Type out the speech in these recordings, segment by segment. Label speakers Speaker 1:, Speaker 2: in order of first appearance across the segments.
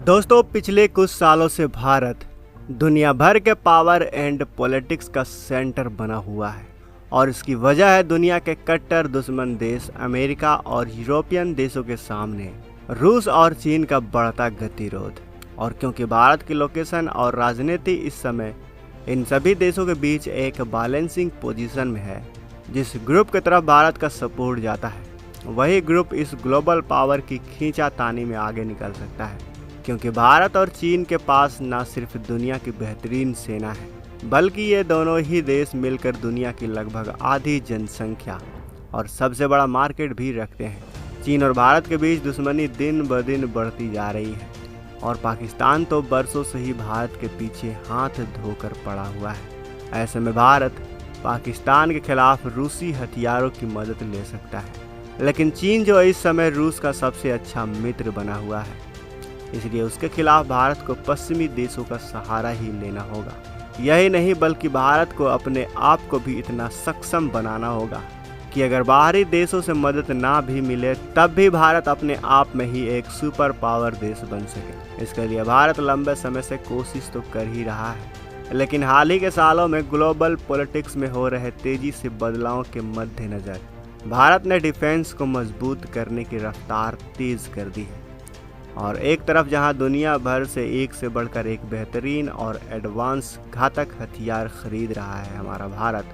Speaker 1: दोस्तों, पिछले कुछ सालों से भारत दुनिया भर के पावर एंड पॉलिटिक्स का सेंटर बना हुआ है और इसकी वजह है दुनिया के कट्टर दुश्मन देश अमेरिका और यूरोपियन देशों के सामने रूस और चीन का बढ़ता गतिरोध। और क्योंकि भारत की लोकेशन और राजनीति इस समय इन सभी देशों के बीच एक बैलेंसिंग पोजीशन में है, जिस ग्रुप की तरफ भारत का सपोर्ट जाता है वही ग्रुप इस ग्लोबल पावर की खींचातानी में आगे निकल सकता है। क्योंकि भारत और चीन के पास न सिर्फ दुनिया की बेहतरीन सेना है, बल्कि ये दोनों ही देश मिलकर दुनिया की लगभग आधी जनसंख्या और सबसे बड़ा मार्केट भी रखते हैं। चीन और भारत के बीच दुश्मनी दिन ब दिन बढ़ती जा रही है और पाकिस्तान तो बरसों से ही भारत के पीछे हाथ धोकर पड़ा हुआ है। ऐसे में भारत पाकिस्तान के खिलाफ रूसी हथियारों की मदद ले सकता है, लेकिन चीन जो इस समय रूस का सबसे अच्छा मित्र बना हुआ है, इसलिए उसके खिलाफ भारत को पश्चिमी देशों का सहारा ही लेना होगा। यही नहीं बल्कि भारत को अपने आप को भी इतना सक्षम बनाना होगा कि अगर बाहरी देशों से मदद ना भी मिले तब भी भारत अपने आप में ही एक सुपर पावर देश बन सके। इसके लिए भारत लंबे समय से कोशिश तो कर ही रहा है, लेकिन हाल ही के सालों में ग्लोबल पॉलिटिक्स में हो रहे तेजी से बदलाव के मद्देनजर भारत ने डिफेंस को मजबूत करने की रफ्तार तेज कर दी है। और एक तरफ जहां दुनिया भर से एक से बढ़कर एक बेहतरीन और एडवांस घातक हथियार खरीद रहा है हमारा भारत,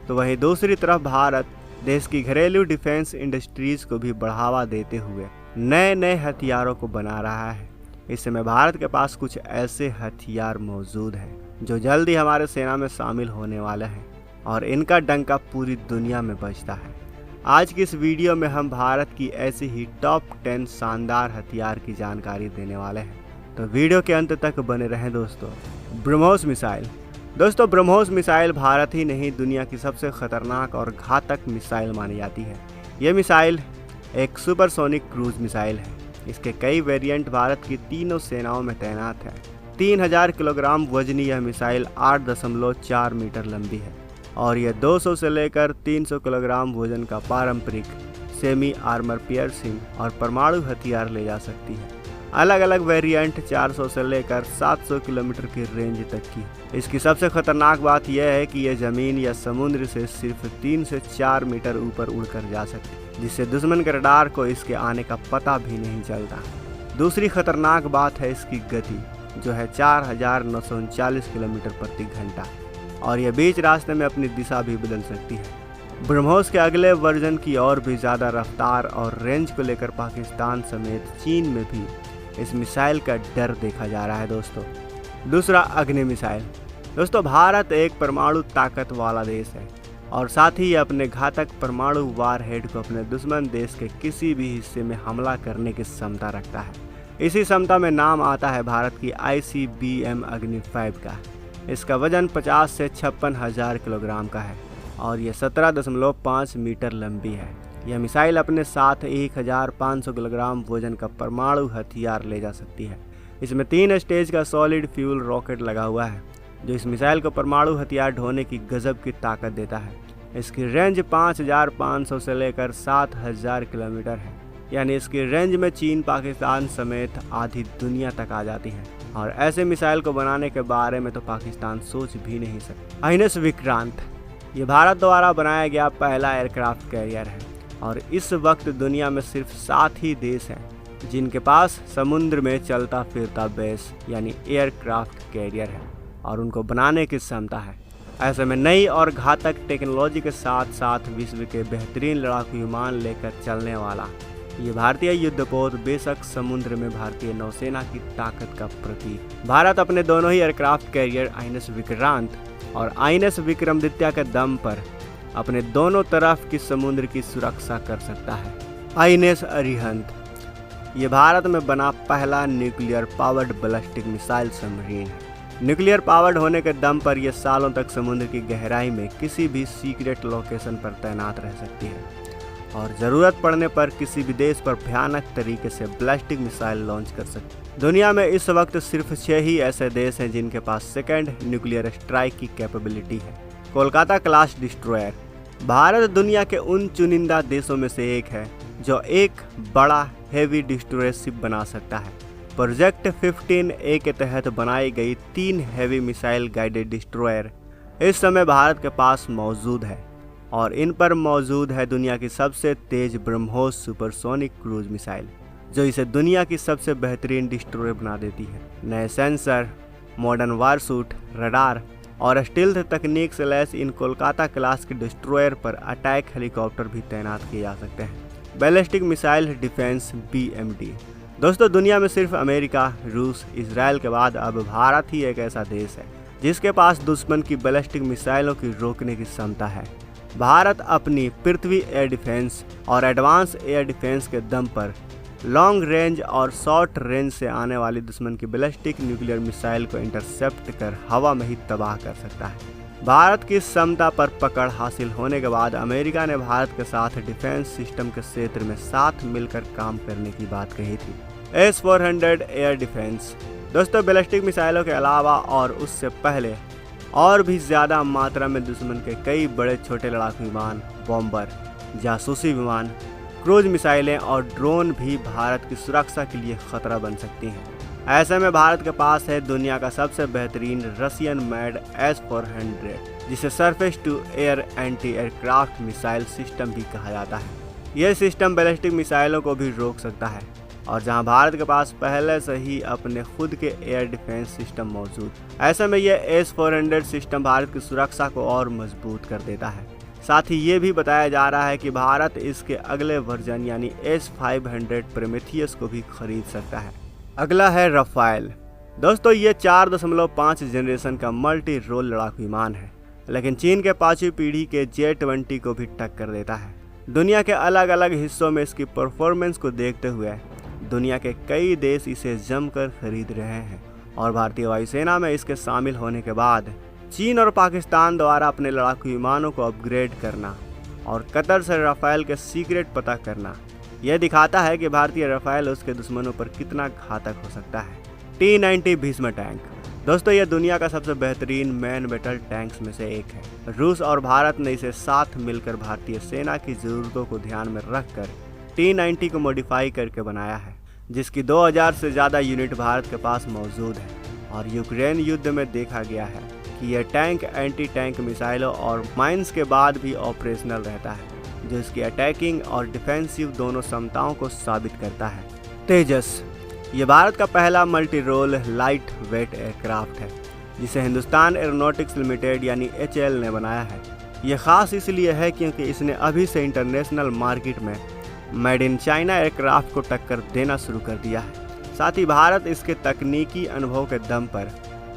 Speaker 1: तो वहीं दूसरी तरफ भारत देश की घरेलू डिफेंस इंडस्ट्रीज को भी बढ़ावा देते हुए नए नए हथियारों को बना रहा है। इस समय भारत के पास कुछ ऐसे हथियार मौजूद हैं जो जल्द ही हमारे सेना में शामिल होने वाले हैं और इनका डंका पूरी दुनिया में बजता है। आज की इस वीडियो में हम भारत की ऐसी ही टॉप 10 शानदार हथियार की जानकारी देने वाले हैं, तो वीडियो के अंत तक बने रहें दोस्तों। ब्रह्मोस मिसाइल। दोस्तों, ब्रह्मोस मिसाइल भारत ही नहीं दुनिया की सबसे खतरनाक और घातक मिसाइल मानी जाती है। यह मिसाइल एक सुपरसोनिक क्रूज मिसाइल है। इसके कई वेरिएंट भारत की तीनों सेनाओं में तैनात है। 3000 किलोग्राम वजनी यह मिसाइल 8.4 मीटर लंबी है और यह 200 से लेकर 300 किलोग्राम वजन का पारंपरिक सेमी आर्मर पियर्सिंग और परमाणु हथियार ले जा सकती है। अलग अलग वेरिएंट 400 से लेकर 700 किलोमीटर की रेंज तक की। इसकी सबसे खतरनाक बात यह है कि यह जमीन या समुद्र से सिर्फ 3 से 4 मीटर ऊपर उड़कर जा सकती है, जिससे दुश्मन के रडार को इसके आने का पता भी नहीं चलता। दूसरी खतरनाक बात है इसकी गति, जो है 4939 किलोमीटर प्रति घंटा, और यह बीच रास्ते में अपनी दिशा भी बदल सकती है। ब्रह्मोस के अगले वर्जन की और भी ज़्यादा रफ्तार और रेंज को लेकर पाकिस्तान समेत चीन में भी इस मिसाइल का डर देखा जा रहा है दोस्तों। दूसरा, अग्नि मिसाइल। दोस्तों, भारत एक परमाणु ताकत वाला देश है और साथ ही अपने घातक परमाणु वारहेड को अपने दुश्मन देश के किसी भी हिस्से में हमला करने की क्षमता रखता है। इसी क्षमता में नाम आता है भारत की ICBM अग्नि 5 का। इसका वजन 50 से 56,000 किलोग्राम का है और यह 17.5 मीटर लंबी है। यह मिसाइल अपने साथ 1500 किलोग्राम वजन का परमाणु हथियार ले जा सकती है। इसमें 3 स्टेज का सॉलिड फ्यूल रॉकेट लगा हुआ है, जो इस मिसाइल को परमाणु हथियार ढोने की गजब की ताकत देता है। इसकी रेंज 5500 से लेकर 7000 किलोमीटर है, यानी इसकी रेंज में चीन पाकिस्तान समेत आधी दुनिया तक आ जाती है। और ऐसे मिसाइल को बनाने के बारे में तो पाकिस्तान सोच भी नहीं सकता। आइनस विक्रांत। ये भारत द्वारा बनाया गया पहला एयरक्राफ्ट कैरियर है और इस वक्त दुनिया में सिर्फ 7 ही देश हैं जिनके पास समुद्र में चलता फिरता बेस यानी एयरक्राफ्ट कैरियर है और उनको बनाने की क्षमता है। ऐसे में नई और घातक टेक्नोलॉजी के साथ साथ विश्व के बेहतरीन लड़ाकू विमान लेकर चलने वाला ये भारतीय युद्धपोत बेशक समुद्र में भारतीय नौसेना की ताकत का प्रतीक। भारत अपने दोनों ही एयरक्राफ्ट कैरियर आइनस विक्रांत और आइनस विक्रमादित्य के दम पर अपने दोनों तरफ की समुद्र की सुरक्षा कर सकता है। आइनस अरिहंत। ये भारत में बना पहला nuclear powered ballistic missile submarine है। न्यूक्लियर पावर्ड होने के दम पर यह सालों तक समुद्र की गहराई में किसी भी सीक्रेट लोकेशन पर तैनात रह सकती है और ज़रूरत पड़ने पर किसी भी देश पर भयानक तरीके से बैलिस्टिक मिसाइल लॉन्च कर सकती है। दुनिया में इस वक्त सिर्फ 6 ही ऐसे देश हैं जिनके पास सेकंड न्यूक्लियर स्ट्राइक की कैपेबिलिटी है। Kolkata class destroyer. भारत दुनिया के उन चुनिंदा देशों में से एक है जो एक बड़ा हेवी डिस्ट्रॉयर शिप बना सकता है। प्रोजेक्ट 15A के तहत बनाई गई 3 हेवी मिसाइल गाइडेड डिस्ट्रॉयर इस समय भारत के पास मौजूद है और इन पर मौजूद है दुनिया की सबसे तेज ब्रह्मोस सुपरसोनिक क्रूज मिसाइल, जो इसे दुनिया की सबसे बेहतरीन डिस्ट्रॉयर बना देती है। नए सेंसर, मॉडर्न वारसूट, रडार और स्टील्थ तकनीक से लैस इन कोलकाता क्लास के डिस्ट्रॉयर पर अटैक हेलीकॉप्टर भी तैनात किए जा सकते हैं। Ballistic missile defence BMD। दोस्तों, दुनिया में सिर्फ अमेरिका, रूस, इजराइल के बाद अब भारत ही एक ऐसा देश है जिसके पास दुश्मन की बैलिस्टिक मिसाइलों की रोकने की क्षमता है। भारत अपनी पृथ्वी एयर डिफेंस और एडवांस एयर डिफेंस के दम पर लॉन्ग रेंज और शॉर्ट रेंज से आने वाली दुश्मन की बैलिस्टिक न्यूक्लियर मिसाइल को इंटरसेप्ट कर हवा में ही तबाह कर सकता है। भारत की क्षमता पर पकड़ हासिल होने के बाद अमेरिका ने भारत के साथ डिफेंस सिस्टम के क्षेत्र में साथ मिलकर काम करने की बात कही थी। S-400 air defence. दोस्तों, बैलिस्टिक मिसाइलों के अलावा और उससे पहले और भी ज़्यादा मात्रा में दुश्मन के कई बड़े छोटे लड़ाकू विमान, बॉम्बर, जासूसी विमान, क्रूज मिसाइलें और ड्रोन भी भारत की सुरक्षा के लिए खतरा बन सकती हैं। ऐसे में भारत के पास है दुनिया का सबसे बेहतरीन रशियन मेड S-400, जिसे surface to air anti aircraft missile system भी कहा जाता है। यह सिस्टम बैलिस्टिक मिसाइलों को भी रोक सकता है और जहां भारत के पास पहले से ही अपने खुद के एयर डिफेंस सिस्टम मौजूद, ऐसे में यह S-400 सिस्टम भारत की सुरक्षा को और मजबूत कर देता है। साथ ही ये भी बताया जा रहा है कि भारत इसके अगले वर्जन यानी S-500 प्रोमेथियस को भी खरीद सकता है। अगला है रफाल। दोस्तों, ये 4.5 जनरेशन का मल्टी रोल लड़ाकू विमान है, लेकिन चीन के 5वीं पीढ़ी के J-20 को भी टक्कर देता है। दुनिया के अलग अलग हिस्सों में इसकी परफॉर्मेंस को देखते हुए दुनिया के कई देश इसे जमकर खरीद रहे हैं और भारतीय वायुसेना में इसके शामिल होने के बाद चीन और पाकिस्तान द्वारा अपने लड़ाकू विमानों को अपग्रेड करना और कतर से रफाल के सीक्रेट पता करना यह दिखाता है कि भारतीय रफाल उसके दुश्मनों पर कितना घातक हो सकता है। T-90 Bhishma tank. दोस्तों, यह दुनिया का सबसे बेहतरीन मैन बैटल टैंक्स में से एक है। रूस और भारत ने इसे साथ मिलकर भारतीय सेना की ज़रूरतों को ध्यान में रखकर T-90 को मॉडिफाई करके बनाया है, जिसकी 2000 से ज़्यादा यूनिट भारत के पास मौजूद है और यूक्रेन युद्ध में देखा गया है कि यह टैंक एंटी टैंक मिसाइलों और माइंस के बाद भी ऑपरेशनल रहता है, जो इसकी अटैकिंग और डिफेंसिव दोनों क्षमताओं को साबित करता है। तेजस। ये भारत का पहला multi role light weight aircraft है, जिसे हिंदुस्तान एरोनॉटिक्स लिमिटेड यानी HAL ने बनाया है। यह ख़ास इसलिए है क्योंकि इसने अभी से इंटरनेशनल मार्केट में मेड इन चाइना एयरक्राफ्ट को टक्कर देना शुरू कर दिया है। साथ ही भारत इसके तकनीकी अनुभव के दम पर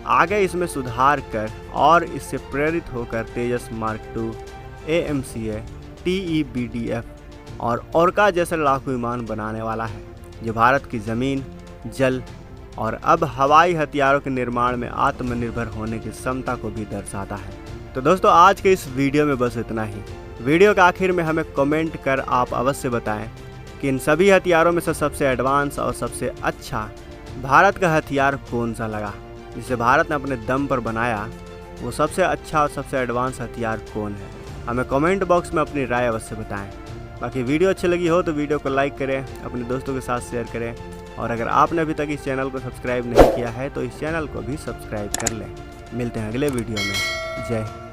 Speaker 1: आगे इसमें सुधार कर और इससे प्रेरित होकर तेजस मार्क II, AMCA, TEBDF और ओरका जैसे लड़ाकू विमान बनाने वाला है, जो भारत की ज़मीन, जल और अब हवाई हथियारों के निर्माण में आत्मनिर्भर होने की क्षमता को भी दर्शाता है। तो दोस्तों, आज के इस वीडियो में बस इतना ही। वीडियो के आखिर में हमें कमेंट कर आप अवश्य बताएं कि इन सभी हथियारों में से सबसे एडवांस और सबसे अच्छा भारत का हथियार कौन सा लगा, जिसे भारत ने अपने दम पर बनाया। वो सबसे अच्छा और सबसे एडवांस हथियार कौन है? हमें कमेंट बॉक्स में अपनी राय अवश्य बताएं। बाकी वीडियो अच्छी लगी हो तो वीडियो को लाइक करें, अपने दोस्तों के साथ शेयर करें और अगर आपने अभी तक इस चैनल को सब्सक्राइब नहीं किया है तो इस चैनल को भी सब्सक्राइब कर लें। मिलते हैं अगले वीडियो में। जय हिंद।